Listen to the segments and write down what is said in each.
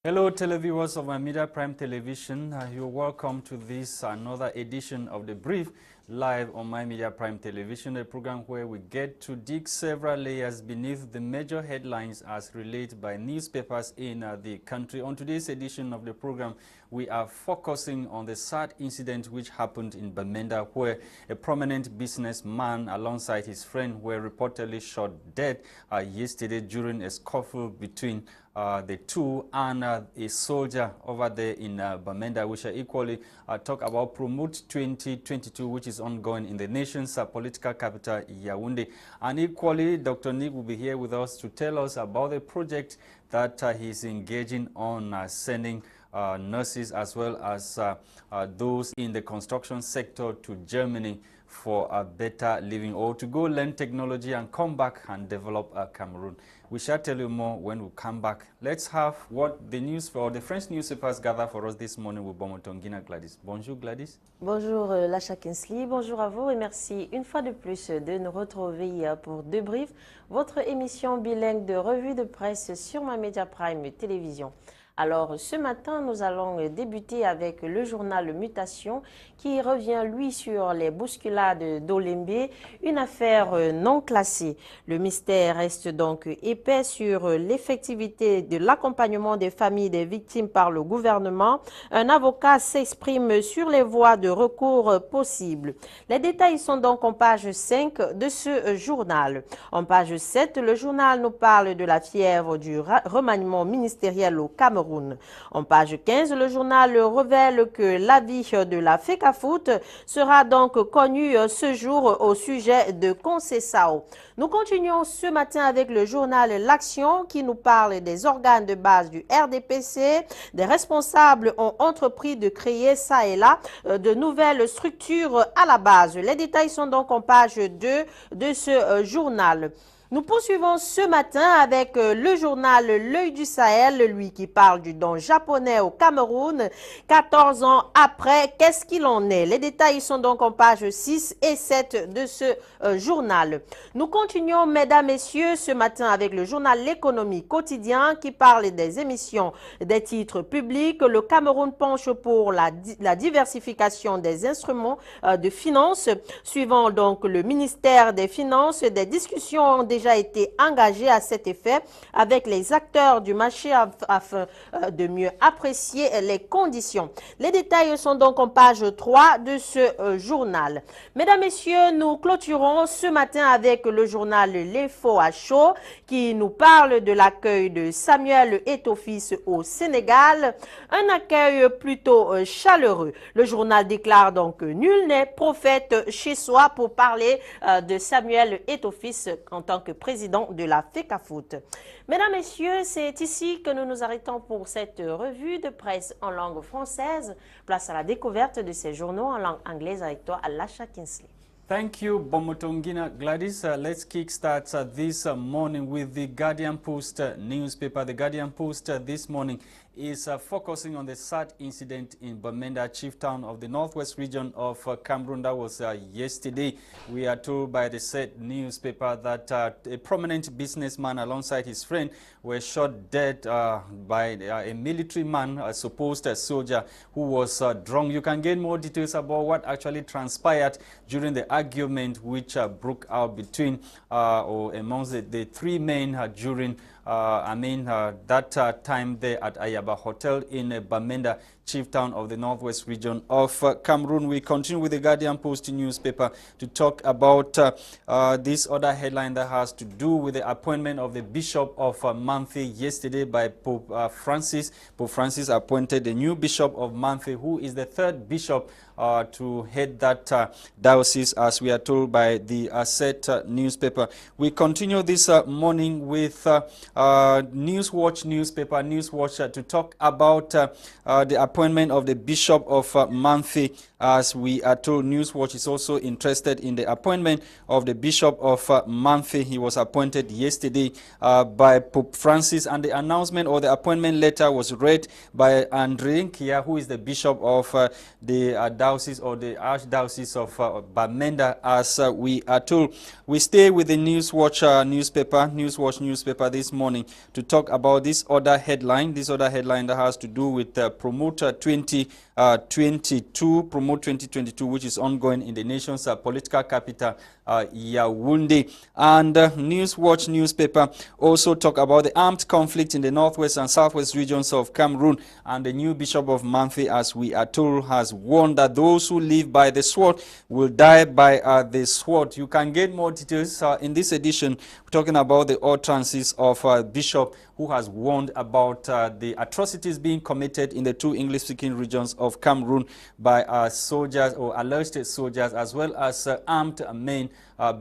Hello televiewers of my Media Prime Television. You're welcome to this another edition of The Brief live on my Media Prime Television, a program where we get to dig several layers beneath the major headlines as related by newspapers in the country. On today's edition of the program, we are focusing on the sad incident which happened in Bamenda, where a prominent businessman alongside his friend were reportedly shot dead yesterday during a scuffle between the two and a soldier over there in Bamenda. We shall equally talk about Promote 2022, which is ongoing in the nation's political capital, Yaoundé. And equally, Dr. Nick will be here with us to tell us about the project that he's engaging on sending nurses as well as those in the construction sector to Germany for a better living, or to go learn technology and come back and develop Cameroon. We shall tell you more when we come back. Let's have what the news for the French newspapers gather for us this morning with Bomotonguina Gwladys. Bonjour Gwladys. Bonjour Lasha, bonjour à vous et merci une fois de plus de nous retrouver pour deux briefs, votre émission bilingue de revue de presse sur ma Media Prime Télévision. Alors ce matin, nous allons débuter avec le journal Mutation qui revient lui sur les bousculades d'Olembe, une affaire non classée. Le mystère reste donc épais sur l'effectivité de l'accompagnement des familles des victimes par le gouvernement. Un avocat s'exprime sur les voies de recours possibles. Les détails sont donc en page 5 de ce journal. En page 7, le journal nous parle de la fièvre du remaniement ministériel au Cameroun. En page 15, le journal révèle que l'avis de la FECAFOOT sera donc connu ce jour au sujet de Concessao. Nous continuons ce matin avec le journal L'Action qui nous parle des organes de base du RDPC. Des responsables ont entrepris de créer ça et là de nouvelles structures à la base. Les détails sont donc en page 2 de ce journal. Nous poursuivons ce matin avec le journal L'Œil du Sahel, lui qui parle du don japonais au Cameroun. 14 ans après, qu'est-ce qu'il en est? Les détails sont donc en page 6 et 7 de ce journal. Nous continuons, mesdames, messieurs, ce matin avec le journal L'économie quotidien qui parle des émissions des titres publics. Le Cameroun penche pour la diversification des instruments de finances. Suivant donc le ministère des Finances, des discussions ont déjà été engagé à cet effet avec les acteurs du marché afin de mieux apprécier les conditions. Les détails sont donc en page 3 de ce journal. Mesdames, Messieurs, nous clôturons ce matin avec le journal L'Info à chaud qui nous parle de l'accueil de Samuel Eto'o-Fils au Sénégal. Un accueil plutôt chaleureux. Le journal déclare donc que nul n'est prophète chez soi pour parler de Samuel Eto'o-Fils en tant que président de la FECAFOOT. Mesdames, Messieurs, c'est ici que nous nous arrêtons pour cette revue de presse en langue française. Place à la découverte de ces journaux en langue anglaise avec toi, Lasha. Thank you, Bomotonguina Gwladys. Let's kickstart this morning with the Guardian Post newspaper. The Guardian Post this morning is focusing on the sad incident in Bamenda, chief town of the northwest region of Cameroon. That was yesterday. We are told by the said newspaper that a prominent businessman alongside his friend were shot dead by a military man, a supposed soldier who was drunk. You can get more details about what actually transpired during the argument which broke out between or amongst the three men during that time there at Ayaba Hotel in Bamenda, chief town of the northwest region of Cameroon. We continue with the Guardian Post newspaper to talk about this other headline that has to do with the appointment of the Bishop of Manfi yesterday by Pope Francis. Pope Francis appointed the new Bishop of Manfi, who is the third bishop to head that diocese, as we are told by the said newspaper. We continue this morning with Newswatch newspaper, Newswatch, to talk about the appointment of the Bishop of Manfi. As we are told, Newswatch is also interested in the appointment of the Bishop of Manfi. He was appointed yesterday by Pope Francis, and the announcement or the appointment letter was read by Andre Nkia, who is the Bishop of the diocese or the Archdiocese of Bamenda, as we are told. We stay with the Newswatch newspaper, Newswatch newspaper this morning. morning to talk about this other headline that has to do with Promote 2022, which is ongoing in the nation's political capital, Yaoundé. And Newswatch newspaper also talk about the armed conflict in the northwest and southwest regions of Cameroon, and the new Bishop of Manfi, as we are told, has warned that those who live by the sword will die by the sword. You can get more details in this edition. We're talking about the utterances of Bishop, who has warned about the atrocities being committed in the two English-speaking regions of Cameroon by soldiers or alleged soldiers, as well as armed men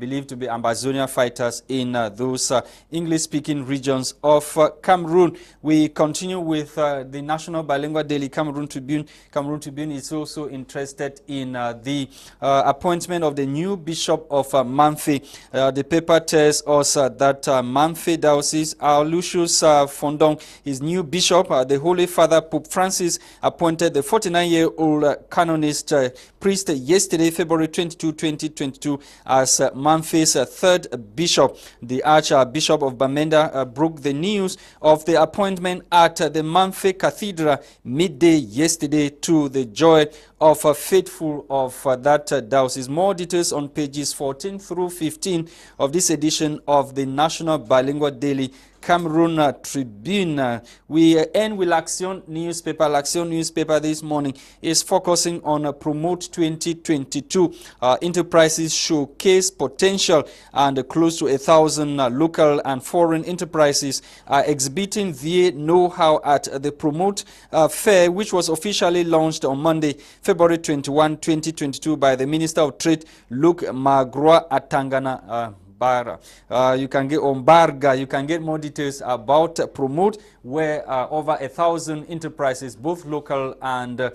believed to be Ambazonia fighters in those English-speaking regions of Cameroon. We continue with the national bilingual daily Cameroon Tribune. Cameroon Tribune is also interested in the appointment of the new Bishop of Manfi. The paper tells us that Manfi Diocese, Lucius Fondong, his new bishop, the Holy Father Pope Francis, appointed the 49-year-old canonist priest yesterday, February 22, 2022, as Manfi's third bishop. The Archbishop of Bamenda broke the news of the appointment at the Manfi Cathedral midday yesterday, to the joy of a faithful of that diocese. More details on pages 14 through 15 of this edition of the National Bilingual Daily Cameroon Tribune. We end with L'Action newspaper. L'Action newspaper this morning is focusing on Promote 2022. Enterprises showcase potential, and close to 1,000 local and foreign enterprises are exhibiting their know-how at the Promote Fair, which was officially launched on Monday, February 21, 2022 by the Minister of Trade, Luc Magua Atangana. You can get on Barga. You can get more details about Promote, where over 1,000 enterprises, both local and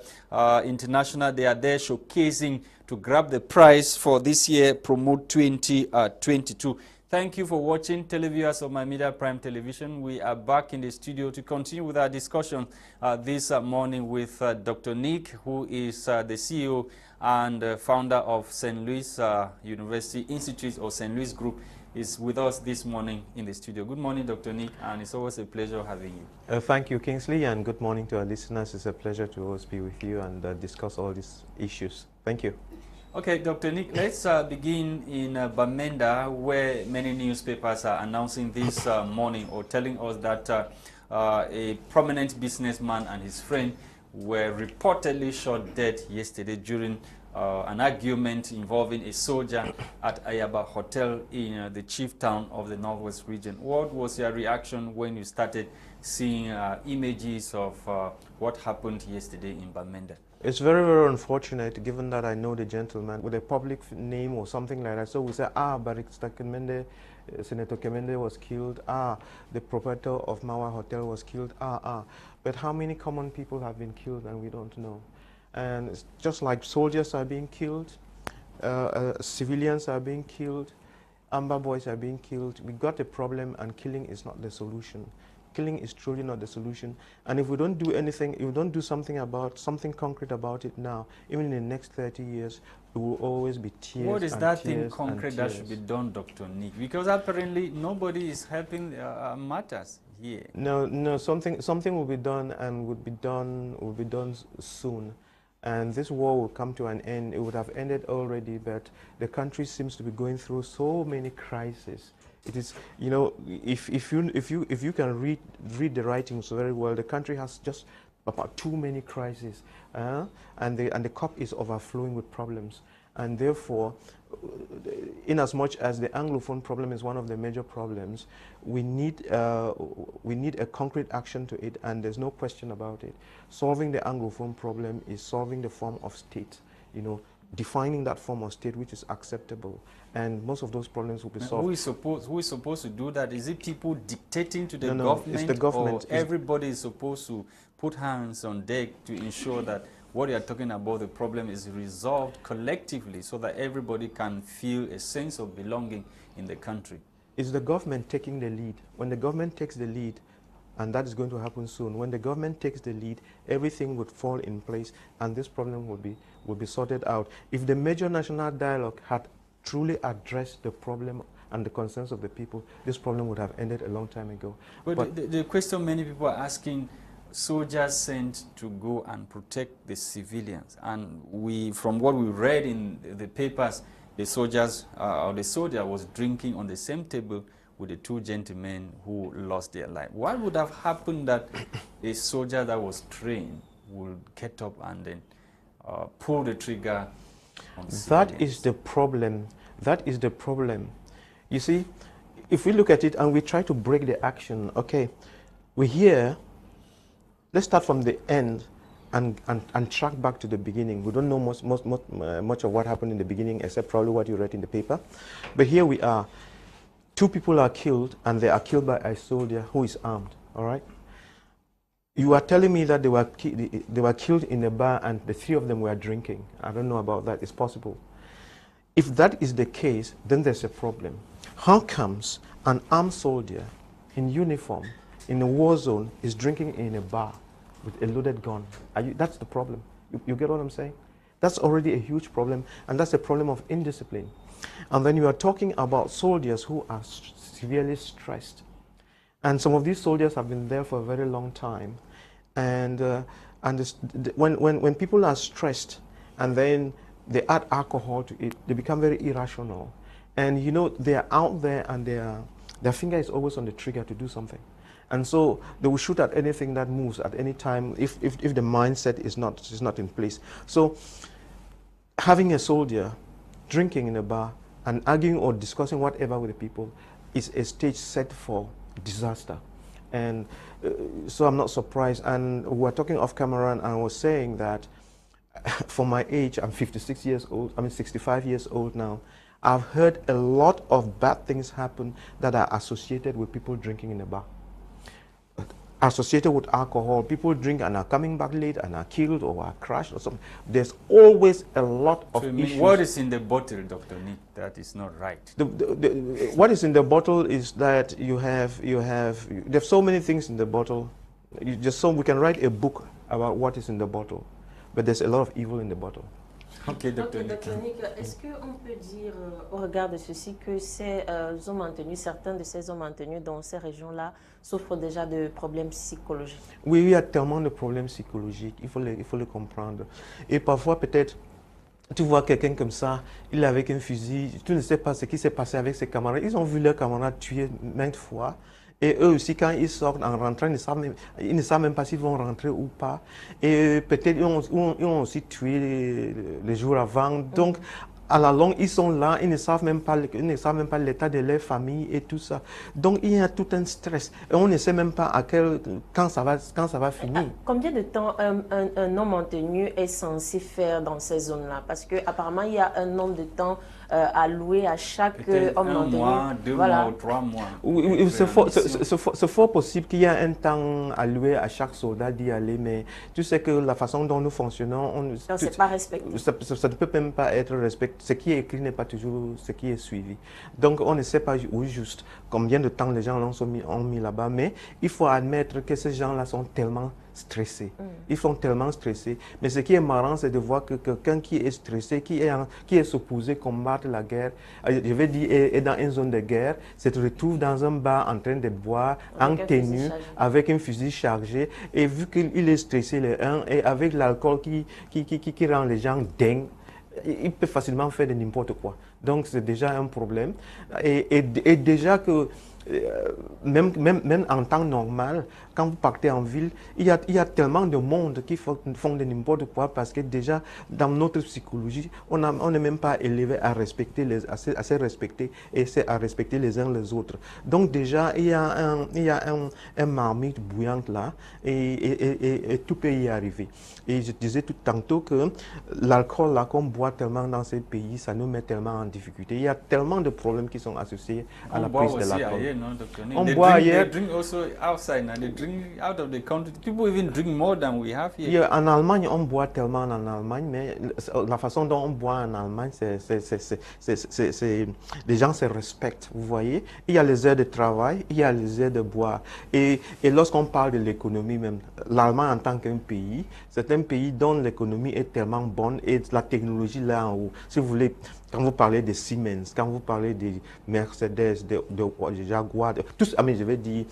international, they are there showcasing to grab the prize for this year Promote 2022. Thank you for watching, televiewers of My Media Prime Television. We are back in the studio to continue with our discussion this morning with Dr. Nick, who is the CEO and founder of St. Louis University Institute, or St. Louis Group, is with us this morning in the studio. Good morning, Dr. Nick, and it's always a pleasure having you. Thank you, Kingsley, and good morning to our listeners. It's a pleasure to always be with you and discuss all these issues. Thank you. Okay, Dr. Nick, let's begin in Bamenda, where many newspapers are announcing this morning, or telling us that a prominent businessman and his friend were reportedly shot dead yesterday during an argument involving a soldier at Ayaba Hotel in the chief town of the Northwest region. What was your reaction when you started seeing images of what happened yesterday in Bamenda? It's very, very unfortunate, given that I know the gentleman with a public name or something like that. So we say, Barrister Kemende, Senator Kemende was killed. The proprietor of Mawa Hotel was killed. But how many common people have been killed and we don't know? And it's just like soldiers are being killed, civilians are being killed, Amber boys are being killed. We got a problem, and killing is not the solution. Killing is truly not the solution. And if we don't do anything, if we don't do something concrete about it now, even in the next 30 years, it will always be tears. What is that thing concrete that should be done, Dr. Nick? Because apparently nobody is helping matters here. No, something will be done, and will be done soon. And this war will come to an end. It would have ended already, but the country seems to be going through so many crises. It is, you know, if you can read the writings very well, the country has just about too many crises, and the cup is overflowing with problems. And therefore, in as much as the Anglophone problem is one of the major problems, we need a concrete action to it, and there's no question about it. Solving the Anglophone problem is solving the form of state, you know, defining that form of state which is acceptable, and most of those problems will be solved. Who is supposed to do that? Is it people dictating to the government? No, it's the government. Or everybody is supposed to put hands on deck to ensure that what you are talking about, the problem, is resolved collectively, so that everybody can feel a sense of belonging in the country? It's the government taking the lead. When the government takes the lead, and that is going to happen soon, when the government takes the lead, everything would fall in place, and this problem would be sorted out. If the major national dialogue had truly addressed the problem and the concerns of the people, this problem would have ended a long time ago. But the question many people are asking, soldiers sent to go and protect the civilians, and from what we read in the papers, the soldiers or the soldier was drinking on the same table with the two gentlemen who lost their life. What would have happened that a soldier that was trained would get up and then pull the trigger on civilians? That is the problem. That is the problem. You see, if we look at it and we try to break the action, okay, we're here. Let's start from the end and track back to the beginning. We don't know much of what happened in the beginning, except probably what you read in the paper. But here we are. 2 people are killed, and they are killed by a soldier who is armed, all right? You are telling me that they were killed in a bar and the 3 of them were drinking. I don't know about that. It's possible. If that is the case, then there's a problem. How comes an armed soldier in uniform in a war zone is drinking in a bar with a loaded gun? That's the problem. You get what I'm saying? That's already a huge problem, and that's a problem of indiscipline. And then you are talking about soldiers who are severely stressed. And some of these soldiers have been there for a very long time. And when people are stressed and then they add alcohol to it, they become very irrational. And you know, they are out there and their finger is always on the trigger to do something. And so they will shoot at anything that moves at any time if the mindset is not in place. So having a soldier drinking in a bar and arguing or discussing whatever with the people is a stage set for disaster. And so I'm not surprised. And we were talking off camera, and I was saying that for my age, I'm 56 years old, I'm 65 years old now, I've heard a lot of bad things happen that are associated with people drinking in a bar. Associated with alcohol, people drink and are coming back late and are killed or are crushed or something. There's always a lot of issues. What is in the bottle, Dr. Nick, that is not right? What is in the bottle is that there's so many things in the bottle. We can write a book about what is in the bottle, but there's a lot of evil in the bottle. Ok, Dr. Nick. Est-ce qu'on peut dire, au regard de ceci, que ces hommes maintenus, certains de ces hommes maintenus dans ces régions-là, souffrent déjà de problèmes psychologiques? Oui, il y a tellement de problèmes psychologiques, il faut le comprendre. Et parfois, peut-être, tu vois quelqu'un comme ça, il est avec un fusil, tu ne sais pas ce qui s'est passé avec ses camarades. Ils ont vu leurs camarades tués maintes fois. Et eux aussi, quand ils sortent en rentrant, ils ne savent même pas s'ils vont rentrer ou pas. Et peut-être ils ont aussi tué les jours avant. Donc, à la longue, ils sont là, ils ne savent même pas l'état de leur famille et tout ça. Donc, il y a tout un stress. Et on ne sait même pas quand ça va finir. Combien de temps un homme maintenu est censé faire dans ces zones-là? Parce qu'apparemment, il y a un nombre de temps alloué à chaque homme maintenu. 1 mois, 2 mois ou 3 mois. Oui, c'est fort possible qu'il y ait un temps alloué à chaque soldat d'y aller, mais tu sais que la façon dont nous fonctionnons, c'est pas respecté. Ça ne peut même pas être respecté. Ce qui est écrit n'est pas toujours ce qui est suivi. Donc on ne sait pas juste combien de temps les gens ont mis là-bas, mais il faut admettre que ces gens-là sont tellement stressés. Ils sont tellement stressés. Mais ce qui est marrant, c'est de voir que quelqu'un qui est stressé, qui est supposé combattre la guerre, je vais dire, est dans une zone de guerre, se retrouve dans un bar en train de boire, en tenue, avec un fusil chargé, et vu qu'il est stressé, et avec l'alcool qui rend les gens dingues, il peut facilement faire de n'importe quoi. Donc c'est déjà un problème. Et déjà que même en temps normal, quand vous partez en ville, il y a tellement de monde qui font de n'importe quoi, parce que déjà dans notre psychologie, on n'est même pas élevé à respecter à se respecter et à respecter les uns les autres. Donc déjà il y a un marmite bouillante là, et tout peut y arriver. Et je disais tout tantôt que l'alcool là qu'on boit tellement dans ces pays, ça nous met tellement en difficulté. Il y a tellement de problèmes qui sont associés à la prise de l'alcool. On boit ailleurs. They drink also outside now. They drink out of the country. People even drink more than we have here. Yeah, en Allemagne, on boit tellement en Allemagne, mais la façon dont on boit en Allemagne, les gens se respectent. Vous voyez, il y a les heures de travail, il y a les heures de boire. Et lorsqu'on parle de l'économie même, l'Allemagne en tant qu'un pays, c'est un pays dont l'économie est tellement bonne et la technologie là en haut. Si vous voulez, Quand vous parlez des Siemens, quand vous parlez des Mercedes, des Jaguar, tous, je vais dire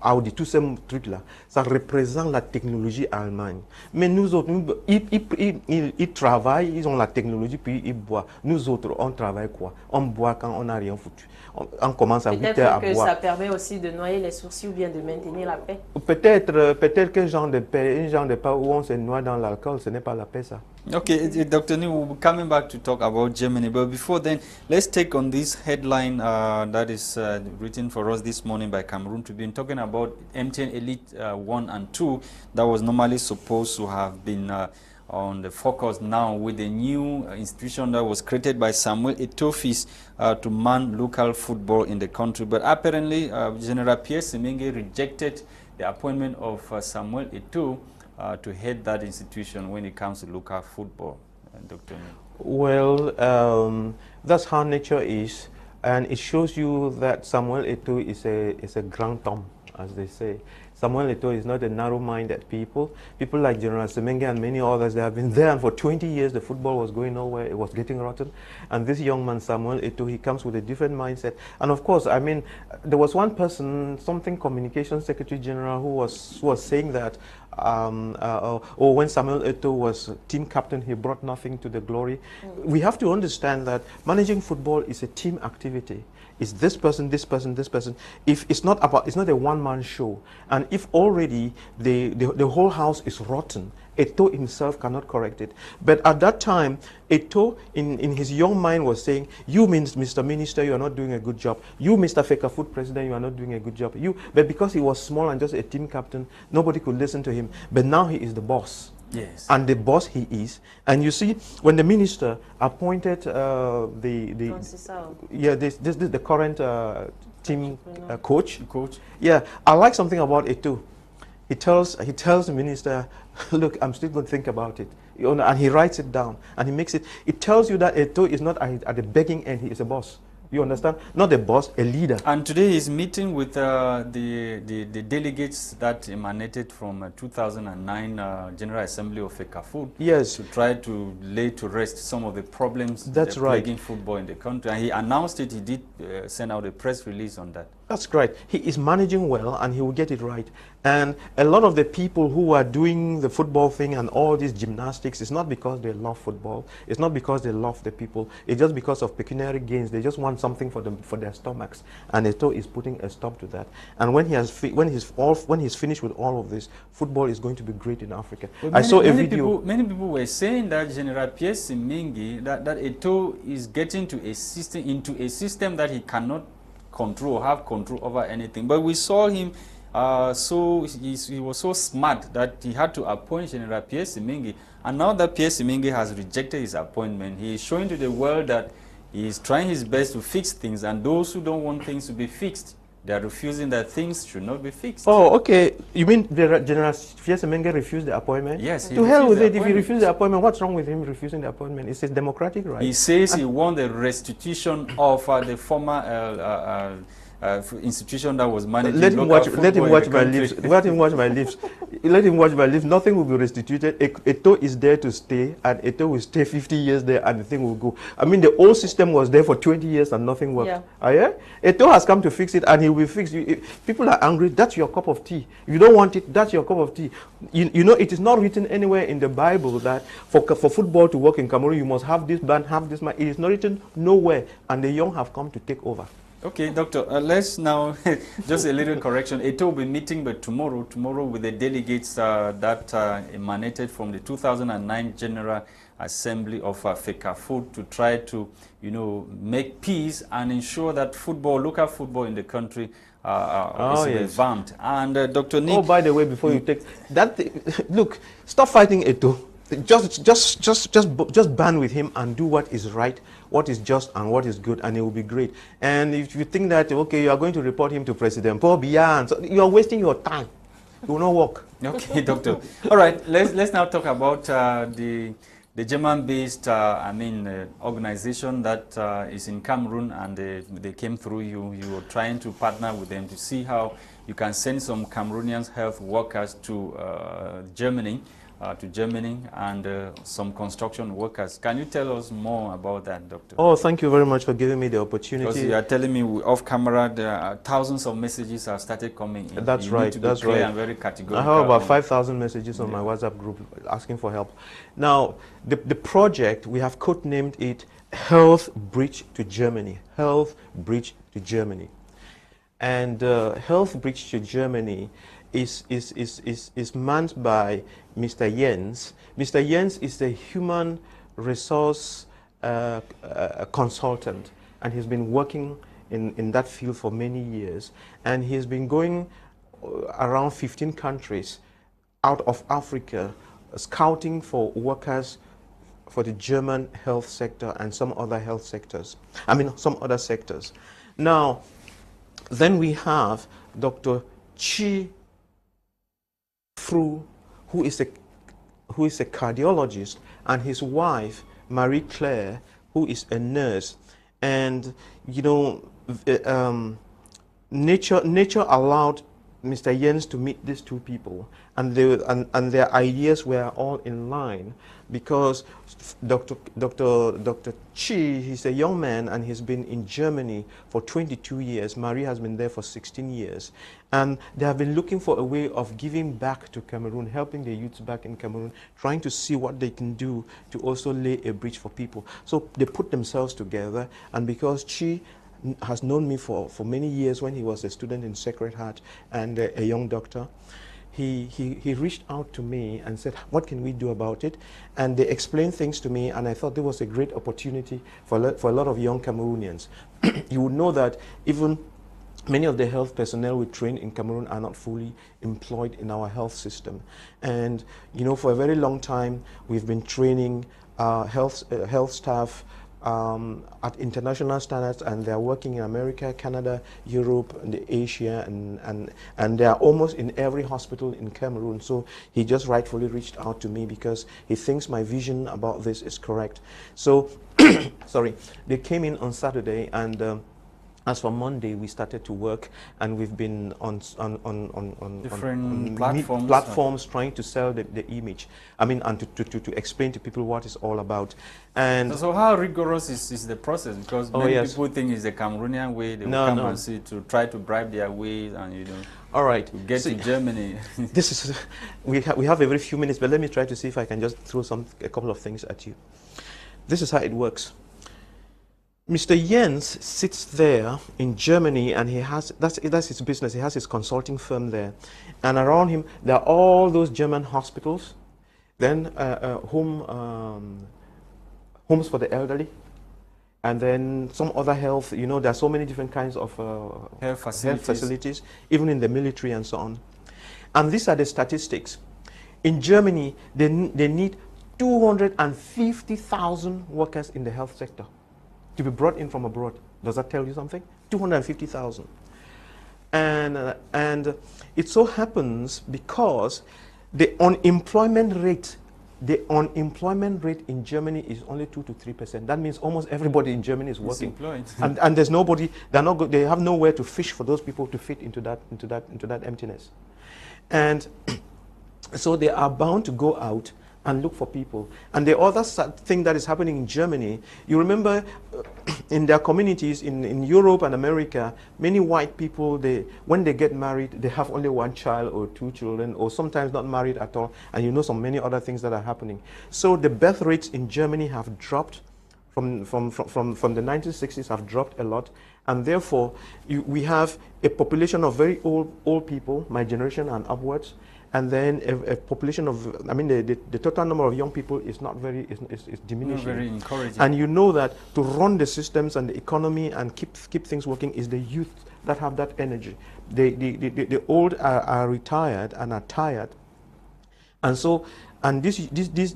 Audi, tous ces trucs-là, ça représente la technologie Allemagne. Mais nous autres, ils travaillent, ils ont la technologie, puis ils boivent. Nous autres, on travaille quoi? On boit quand on n'a rien foutu. On commence à 8 heures à boire. Peut-être que ça permet aussi de noyer les sourcils ou bien de maintenir la paix. Peut-être quel genre de paix, un genre de paix où on se noie dans l'alcool, ce n'est pas la paix ça. Okay, Dr. Ni, we'll be coming back to talk about Germany, but before then, let's take on this headline that is written for us this morning by Cameroon Tribune, talking about MTN Elite 1 and 2 that was normally supposed to have been on the focus now with the new institution that was created by Samuel Eto'o to man local football in the country. But apparently, General Pierre Semenge rejected the appointment of Samuel Eto'o to head that institution when it comes to local football, Dr. Ni. Well, that's how nature is, and it shows you that Samuel Eto'o is a grand homme, as they say. Samuel Eto'o is not a narrow-minded people. People like General Semenge and many others, they have been there, and for 20 years the football was going nowhere, it was getting rotten. And this young man, Samuel Eto'o, he comes with a different mindset. And of course, I mean, there was one person, something Communications Secretary General, who was saying that when Samuel Eto'o was team captain, he brought nothing to the glory. We have to understand that managing football is a team activity. It's this person, this person, this person. If it's not a one-man show, and if already the whole house is rotten, Eto'o himself cannot correct it. But at that time, Eto'o, in his young mind, was saying, "You, Mr. Minister, you are not doing a good job. You, Mr. Fecafoot President, you are not doing a good job. You." But because he was small and just a team captain, nobody could listen to him. But now he is the boss. Yes. And the boss he is. And you see, when the minister appointed the current team coach. Yeah, I like something about it too. He tells the minister, "Look, I'm still going to think about it." You know, and he writes it down, and he makes it. It tells you that Eto'o is not at the begging end; he is a boss. You understand? Not a boss, a leader. And today he's meeting with the delegates that emanated from 2009 General Assembly of Fecafoot. Yes. To try to lay to rest some of the problems That's right. plaguing football in the country. And he announced it. He did send out a press release on that. That's right. He is managing well, and he will get it right. And a lot of the people who are doing the football thing and all these gymnastics, it's not because they love football. It's not because they love the people. It's just because of pecuniary gains. They just want something for their stomachs. And Eto'o is putting a stop to that. And when he's finished with all of this, football is going to be great in Africa. I saw a video. Many people were saying that General Pierre Semenge, that Eto'o is getting into a system that he cannot have control over anything. But we saw him, he was so smart that he had to appoint General Pierre Semenge. And now that Pierre Semenge has rejected his appointment, he is showing to the world that he is trying his best to fix things. And those who don't want things to be fixed, they are refusing that things should not be fixed. Oh, okay. You mean General Pierre Semenge refused the appointment? Yes. To hell with it. If he refused the appointment, what's wrong with him refusing the appointment? It's a democratic right. He says he won the restitution of the former institution that was managing let him watch my lips. Let him watch my lips. Let him watch my lips. Nothing will be restituted. Eto'o is there to stay, and Eto'o will stay 50 years there, and the thing will go. I mean, the old system was there for 20 years and nothing worked. Yeah. Eto'o has come to fix it, and he will fix it. If people are angry, that's your cup of tea. If you don't want it, that's your cup of tea. You know, it is not written anywhere in the Bible that for football to work in Cameroon, you must have this band, have this man. It is not written nowhere, and the young have come to take over. Okay, Doctor, let's now, just a little correction. Eto'o will be meeting but tomorrow with the delegates that emanated from the 2009 General Assembly of Fecafoot to try to, make peace and ensure that local football in the country is revamped. And Dr. Nick... Oh, by the way, before you take that, look, stop fighting Eto'o. Just ban with him and do what is right, what is just, and what is good, and it will be great. And if you think that, okay, you are going to report him to President Paul Biya, so you are wasting your time. It will not work. Okay, Doctor. All right, let's now talk about the German-based, organization that is in Cameroon, and they came through you. You were trying to partner with them to see how you can send some Cameroonian health workers to Germany to Germany, and some construction workers. Can you tell us more about that, Doctor? Oh, thank you very much for giving me the opportunity. Because you are telling me off camera, there are thousands of messages have started coming in. That's right. That's right. And very categorical. I have about 5,000 messages on my WhatsApp group asking for help. Now, the project, we have codenamed it Health Bridge to Germany. Health Bridge to Germany. And Health Bridge to Germany is manned by Mr. Jens. Mr. Jens is a human resource consultant, and he's been working in that field for many years. And he's been going around 15 countries out of Africa, scouting for workers for the German health sector and some other health sectors. I mean, some other sectors. Now, then we have Dr. Chi Fru, who is a cardiologist, and his wife, Marie Claire, who is a nurse. And, you know, nature allowed Mr. Jens to meet these two people, and their ideas were all in line, because Dr. Chi, he's a young man, and he's been in Germany for 22 years. Marie has been there for 16 years. And they have been looking for a way of giving back to Cameroon, helping the youths back in Cameroon, trying to see what they can do to also lay a bridge for people. So they put themselves together, and because Chi has known me for many years when he was a student in Sacred Heart and a young doctor, he reached out to me and said, what can we do about it? And they explained things to me, and I thought there was a great opportunity for a lot of young Cameroonians. You would know that even many of the health personnel we train in Cameroon are not fully employed in our health system. And, you know, for a very long time, we've been training health staff at international standards, and they're working in America, Canada, Europe, and Asia, and they are almost in every hospital in Cameroon. So he just rightfully reached out to me because he thinks my vision about this is correct. So, sorry, they came in on Saturday, and as for Monday, we started to work, and we've been on different platforms trying to sell the image. I mean, and to explain to people what it's all about. And so how rigorous is the process? Because many people think it's the Cameroonian way. They will come and see to try to bribe their ways, and you know. All right. To get to Germany. This is we have a very few minutes, but let me try to see if I can just throw a couple of things at you. This is how it works. Mr. Jens sits there in Germany, and he has that's his business. He has his consulting firm there, and around him there are all those German hospitals, then homes for the elderly, and then some other health. You know, there are so many different kinds of health facilities, even in the military and so on. And these are the statistics. In Germany, they need 250,000 workers in the health sector to be brought in from abroad. Does that tell you something? 250,000. And it so happens because the unemployment rate in Germany is only 2 to 3%. That means almost everybody in Germany is working. and there's nobody. They have nowhere to fish for those people to fit into that emptiness. And so they are bound to go out and look for people. And the other thing that is happening in Germany, you remember in their communities in Europe and America, many white people, when they get married, they have only one child or two children, or sometimes not married at all, and you know so many other things that are happening. So the birth rates in Germany have dropped from the 1960s, have dropped a lot, and therefore we have a population of very old people, my generation and upwards, and then a population of, I mean, the total number of young people is not very, is diminishing. Not very encouraging. And you know that to run the systems and the economy and keep things working is the youth that have that energy. The old are retired and are tired. And so, and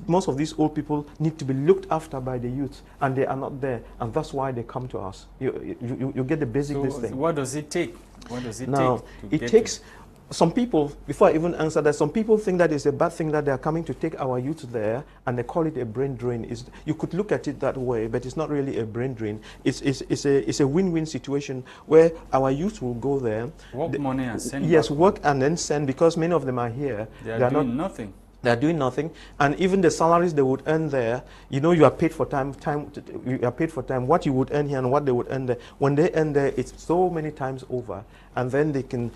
most of these old people need to be looked after by the youth, and they are not there, and that's why they come to us. You get the basic thing. What does it take? What does it now, take? It takes. Some people, before I even answer that, some people think that it's a bad thing that they are coming to take our youth there, and they call it a brain drain. You could look at it that way, but it's not really a brain drain. It's a win-win situation where our youth will go there. Work money and send. Yes, work and then send, because many of them are here. They are doing nothing. They're doing nothing, and even the salaries they would earn there, you know, you are paid for time. You are paid for time. What you would earn here and what they would earn there, when they earn there, it's so many times over, and then they can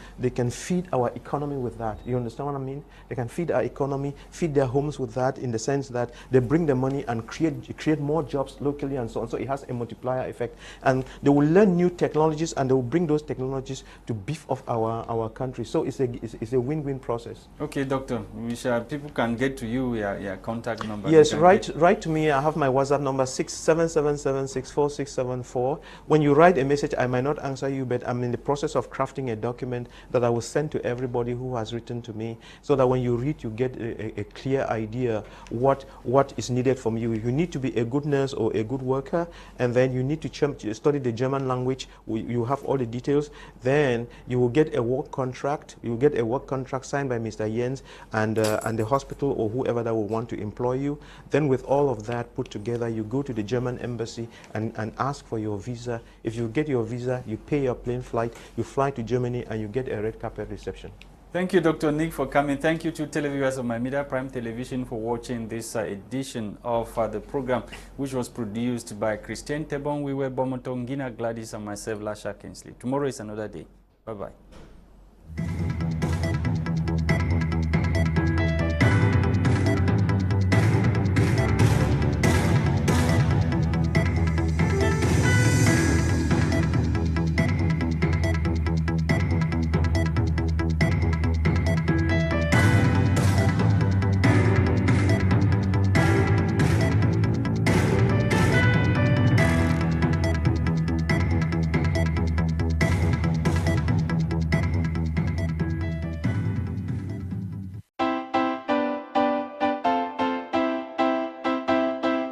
feed our economy with that. You understand what I mean? They can feed our economy, feed their homes with that, in the sense that they bring the money and create more jobs locally and so on. So it has a multiplier effect, and they will learn new technologies, and they will bring those technologies to beef up our country. So it's a win-win process. Okay, doctor, people can get to you, your contact number. Yes, write to me. I have my WhatsApp number 6777646674. When you write a message, I might not answer you, but I'm in the process of crafting a document that I will send to everybody who has written to me, so that when you read, you get a clear idea what is needed from you. You need to be a good nurse or a good worker, and then you need to study the German language. You have all the details. Then you will get a work contract. You will get a work contract signed by Mr. Jens and the hospital or whoever that will want to employ you. Then with all of that put together, you go to the German embassy and ask for your visa. If you get your visa, you pay your plane flight, you fly to Germany, and you get a red carpet reception. Thank you, Dr. Nick, for coming. Thank you to televiewers of My Media Prime Television for watching this edition of the program, which was produced by Christain, Tebong. We were Bomotonguina, Gwladys, and myself, Lasha. Tomorrow is another day. Bye-bye.